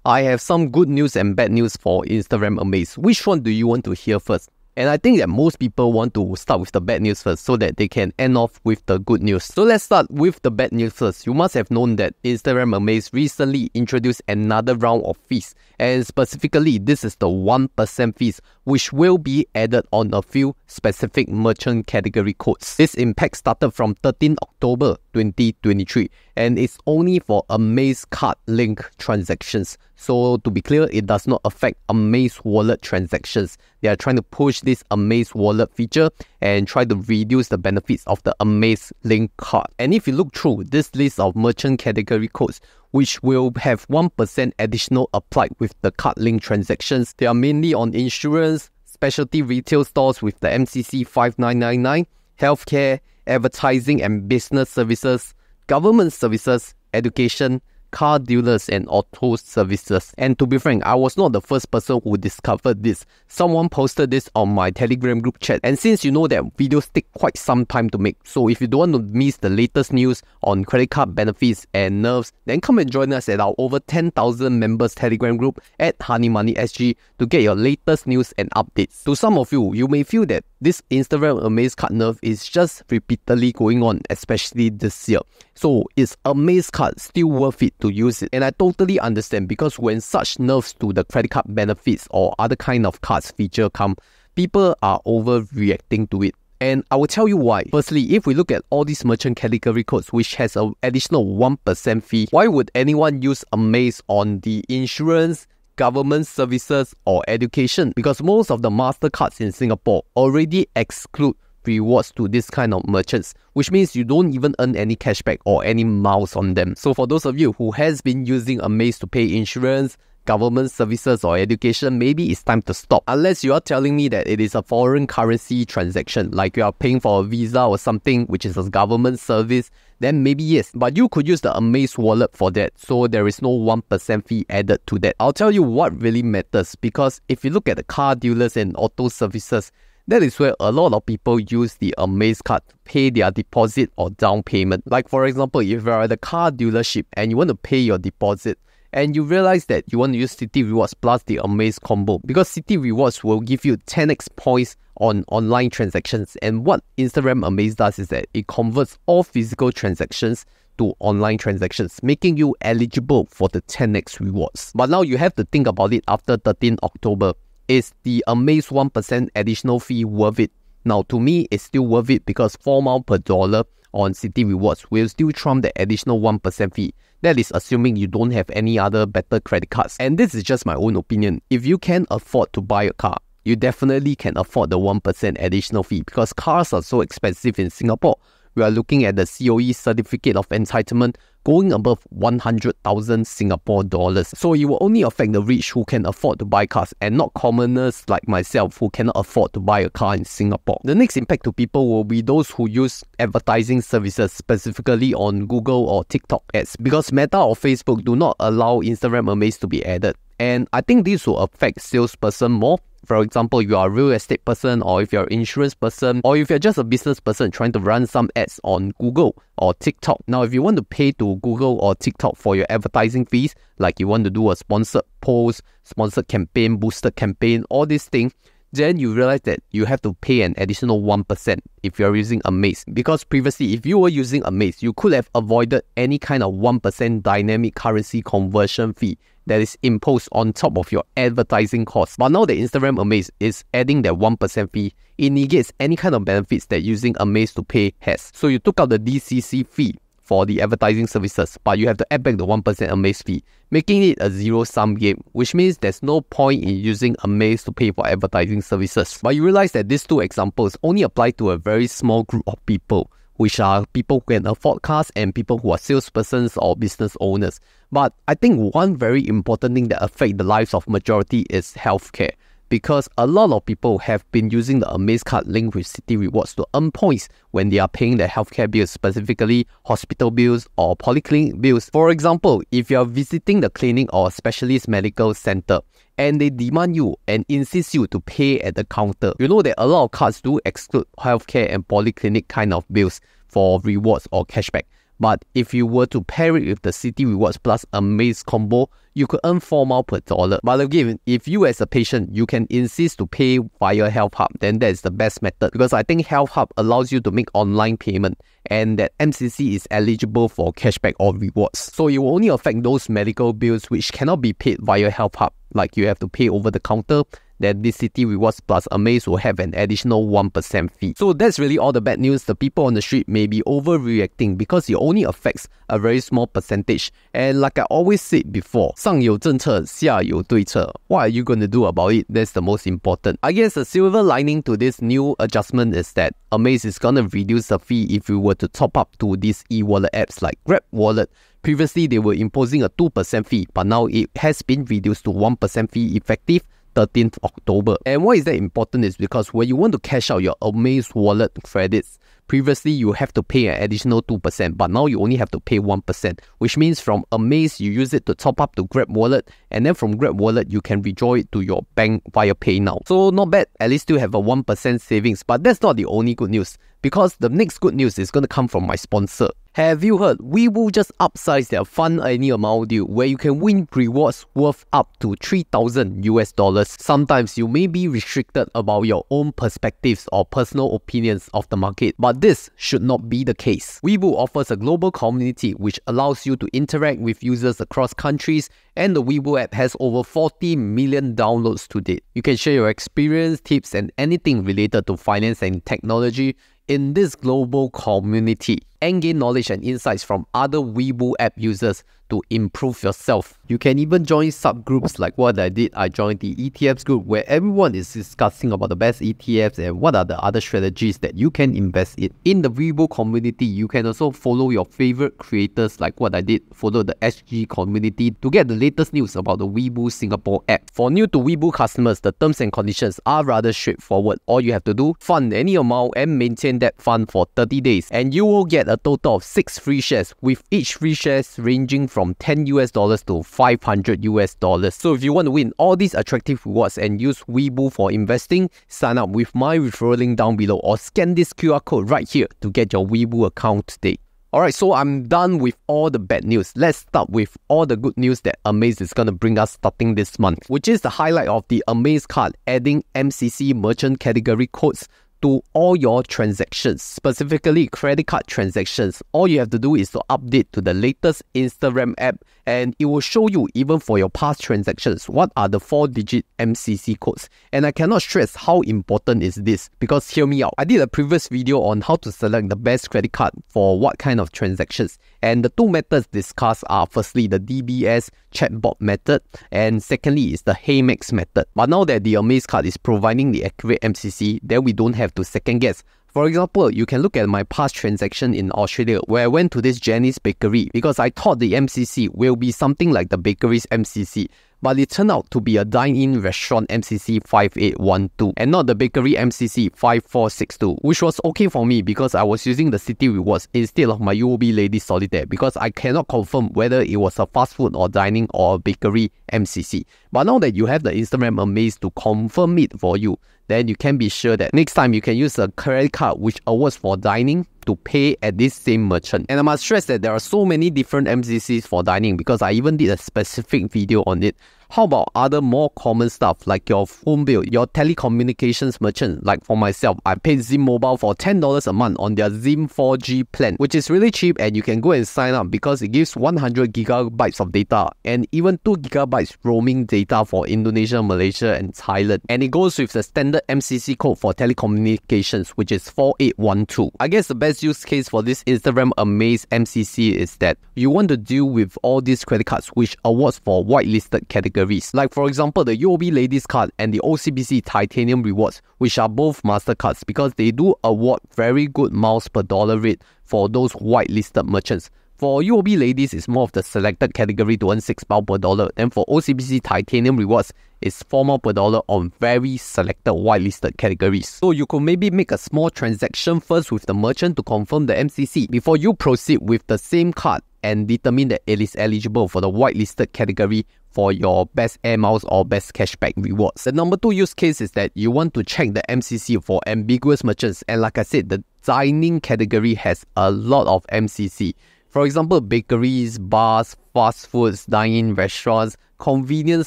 I have some good news and bad news for Instarem Amaze. Which one do you want to hear first? And I think that most people want to start with the bad news first so that they can end off with the good news. So let's start with the bad news first. You must have known that Instarem Amaze recently introduced another round of fees. And specifically, this is the 1% fees, which will be added on a few specific merchant category codes. This impact started from 13 October 2023 and it's only for Amaze card link transactions. So to be clear, it does not affect Amaze wallet transactions. They are trying to push this Amaze wallet feature and try to reduce the benefits of the Amaze link card. And if you look through this list of merchant category codes, which will have 1% additional applied with the card link transactions, they are mainly on insurance, specialty retail stores with the MCC 5999, healthcare, advertising and business services, government services, education, car dealers and auto services. And to be frank, I was not the first person who discovered this. Someone posted this on my Telegram group chat, and since you know that videos take quite some time to make, so if you don't want to miss the latest news on credit card benefits and nerves, then come and join us at our over 10,000 members Telegram group at HoneyMoneySG to get your latest news and updates. To some of you, you may feel that this Instarem Amaze card nerf is just repeatedly going on, especially this year. So is Amaze card still worth it to use it? And I totally understand, because when such nerfs to the credit card benefits or other kind of cards feature come, people are overreacting to it. And I will tell you why. Firstly, if we look at all these merchant category codes which has an additional 1% fee, why would anyone use Amaze on the insurance, government services or education? Because most of the MasterCards in Singapore already exclude rewards to this kind of merchants, which means you don't even earn any cashback or any miles on them. So for those of you who has been using Amaze to pay insurance, government services or education, maybe it's time to stop. Unless you are telling me that it is a foreign currency transaction, like you are paying for a visa or something which is a government service, then maybe yes. But you could use the Amaze wallet for that, so there is no 1% fee added to that. I'll tell you what really matters, because if you look at the car dealers and auto services, that is where a lot of people use the Amaze card to pay their deposit or down payment. Like for example, if you're at a car dealership and you want to pay your deposit, and you realize that you want to use City Rewards plus the Amaze combo, because City Rewards will give you 10x points on online transactions. And what Instarem Amaze does is that it converts all physical transactions to online transactions, making you eligible for the 10x rewards. But now you have to think about it after 13 October. Is the Amaze 1% additional fee worth it? Now to me, it's still worth it, because 4 miles per dollar on City Rewards will still trump the additional 1% fee. That is assuming you don't have any other better credit cards. And this is just my own opinion. If you can afford to buy a car, you definitely can afford the 1% additional fee, because cars are so expensive in Singapore. We are looking at the COE certificate of entitlement going above 100,000 Singapore dollars. So it will only affect the rich who can afford to buy cars, and not commoners like myself who cannot afford to buy a car in Singapore. The next impact to people will be those who use advertising services, specifically on Google or TikTok ads, because Meta or Facebook do not allow Instarem Amaze to be added. And I think this will affect salesperson more. For example, if you are a real estate person, or if you're an insurance person, or if you're just a business person trying to run some ads on Google or TikTok. Now, if you want to pay to Google or TikTok for your advertising fees, like you want to do a sponsored post, sponsored campaign, boosted campaign, all these things, then you realize that you have to pay an additional 1% if you're using Amaze. Because previously, if you were using Amaze, you could have avoided any kind of 1% dynamic currency conversion fee that is imposed on top of your advertising costs. But now the Instarem Amaze is adding that 1% fee, it negates any kind of benefits that using Amaze to pay has. So you took out the DCC fee for the advertising services, but you have to add back the 1% Amaze fee, making it a zero-sum game, which means there's no point in using Amaze to pay for advertising services. But you realize that these two examples only apply to a very small group of people, which are people who can afford cars and people who are salespersons or business owners. But I think one very important thing that affects the lives of majority is healthcare. Because a lot of people have been using the Amaze card linked with City Rewards to earn points when they are paying their healthcare bills, specifically hospital bills or polyclinic bills. For example, if you are visiting the clinic or specialist medical center and they demand you and insist you to pay at the counter, you know that a lot of cards do exclude healthcare and polyclinic kind of bills for rewards or cashback. But if you were to pair it with the City Rewards plus Amaze combo, you could earn 4 miles per dollar. But again, if you as a patient, you can insist to pay via Health Hub, then that is the best method, because I think Health Hub allows you to make online payment and that MCC is eligible for cashback or rewards. So it will only affect those medical bills which cannot be paid via Health Hub, like you have to pay over the counter. Then this City Rewards plus Amaze will have an additional 1% fee. So that's really all the bad news. The people on the street may be overreacting because it only affects a very small percentage. And like I always said before, 上有政策,下有对策. What are you going to do about it? That's the most important. I guess the silver lining to this new adjustment is that Amaze is going to reduce the fee if you were to top up to these e-wallet apps like Grab Wallet. Previously, they were imposing a 2% fee, but now it has been reduced to 1% fee effective 13th October. And why is that important is because when you want to cash out your Amaze wallet credits, previously you have to pay an additional 2%, but now you only have to pay 1%, which means from Amaze you use it to top up to Grab Wallet, and then from Grab Wallet you can withdraw it to your bank via PayNow. So not bad, at least still have a 1% savings, but that's not the only good news, because the next good news is going to come from my sponsor. Have you heard? Webull just upsized their Fund Any Amount deal where you can win rewards worth up to $3,000. Sometimes you may be restricted about your own perspectives or personal opinions of the market, but this should not be the case. Webull offers a global community which allows you to interact with users across countries, and the Webull app has over 40 million downloads to date. You can share your experience, tips, and anything related to finance and technology in this global community, and gain knowledge and insights from other Webull app users to improve yourself. You can even join subgroups like what I did. I joined the ETFs group where everyone is discussing about the best ETFs and what are the other strategies that you can invest in. In the Webull community, you can also follow your favorite creators like what I did, follow the SG community to get the latest news about the Webull Singapore app. For new to Webull customers, the terms and conditions are rather straightforward. All you have to do, fund any amount and maintain that fund for 30 days, and you will get a total of 6 free shares, with each free shares ranging from $10 to $500. So if you want to win all these attractive rewards and use Webull for investing, sign up with my referral link down below or scan this QR code right here to get your Webull account today. Alright, so I'm done with all the bad news. Let's start with all the good news that Amaze is going to bring us starting this month, which is the highlight of the Amaze card adding MCC merchant category codes to all your transactions, specifically credit card transactions. All you have to do is to update to the latest Instarem app, and it will show you, even for your past transactions, what are the 4-digit MCC codes. And I cannot stress how important is this, because hear me out. I did a previous video on how to select the best credit card for what kind of transactions, and the two methods discussed are firstly the DBS chatbot method, and secondly is the Haymax method. But now that the Amaze card is providing the accurate MCC, then we don't have to second guess. For example, you can look at my past transaction in Australia where I went to this Jenny's bakery because I thought the MCC will be something like the bakery's MCC, but it turned out to be a dine-in restaurant MCC 5812 and not the bakery MCC 5462, which was okay for me because I was using the City Rewards instead of my UOB Lady Solitaire, because I cannot confirm whether it was a fast food or dining or a bakery MCC. But now that you have the Instarem Amaze to confirm it for you, then you can be sure that next time you can use a credit card which awards for dining to pay at this same merchant. And I must stress that there are so many different MCCs for dining because I even did a specific video on it. How about other more common stuff like your phone bill, your telecommunications merchant? Like for myself, I paid Zim Mobile for $10 a month on their Zim 4G plan, which is really cheap, and you can go and sign up because it gives 100 gigabytes of data and even 2 gigabytes roaming data for Indonesia, Malaysia and Thailand. And it goes with the standard MCC code for telecommunications, which is 4812. I guess the best use case for this Instarem Amaze MCC is that you want to deal with all these credit cards which awards for whitelisted categories. Like for example, the UOB Ladies Card and the OCBC Titanium Rewards, which are both MasterCards, because they do award very good miles per dollar rate for those whitelisted merchants. For UOB Ladies, it's more of the selected category to earn 6 miles per dollar. Then for OCBC Titanium Rewards, it's 4 miles per dollar on very selected whitelisted categories. So you could maybe make a small transaction first with the merchant to confirm the MCC before you proceed with the same card and determine that it is eligible for the whitelisted category for your best air miles or best cashback rewards. The number 2 use case is that you want to check the MCC for ambiguous merchants, and like I said, the dining category has a lot of MCC. For example, bakeries, bars, fast foods, dining restaurants, convenience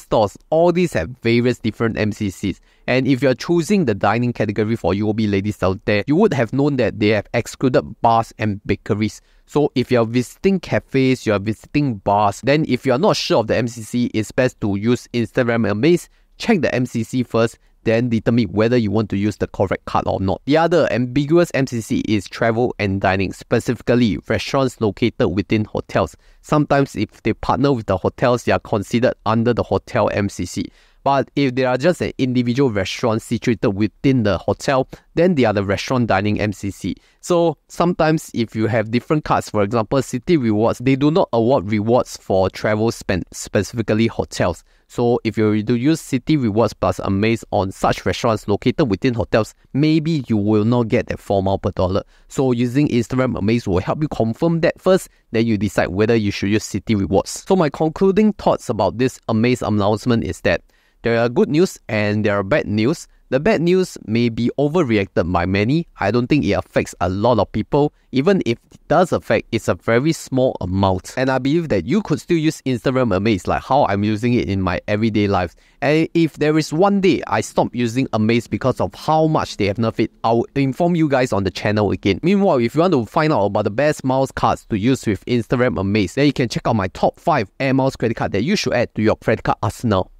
stores, all these have various different MCCs. And if you're choosing the dining category for UOB ladies out there, you would have known that they have excluded bars and bakeries. So if you're visiting cafes, you're visiting bars, then if you're not sure of the MCC, it's best to use Instarem Amaze. Check the MCC first, then determine whether you want to use the correct card or not. The other ambiguous MCC is travel and dining, specifically restaurants located within hotels. Sometimes if they partner with the hotels, they are considered under the hotel MCC. But if they are just an individual restaurant situated within the hotel, then they are the restaurant dining MCC. So sometimes if you have different cards, for example, City Rewards, they do not award rewards for travel spent, specifically hotels. So if you were to use City Rewards plus Amaze on such restaurants located within hotels, maybe you will not get that 4 miles per dollar. So using Instarem Amaze will help you confirm that first, then you decide whether you should use City Rewards. So my concluding thoughts about this Amaze announcement is that there are good news and there are bad news. The bad news may be overreacted by many. I don't think it affects a lot of people. Even if it does affect, it's a very small amount. And I believe that you could still use Instarem Amaze like how I'm using it in my everyday life. And if there is one day I stop using Amaze because of how much they have nerfed it, I'll inform you guys on the channel again. Meanwhile, if you want to find out about the best miles cards to use with Instarem Amaze, then you can check out my top 5 air miles credit card that you should add to your credit card arsenal.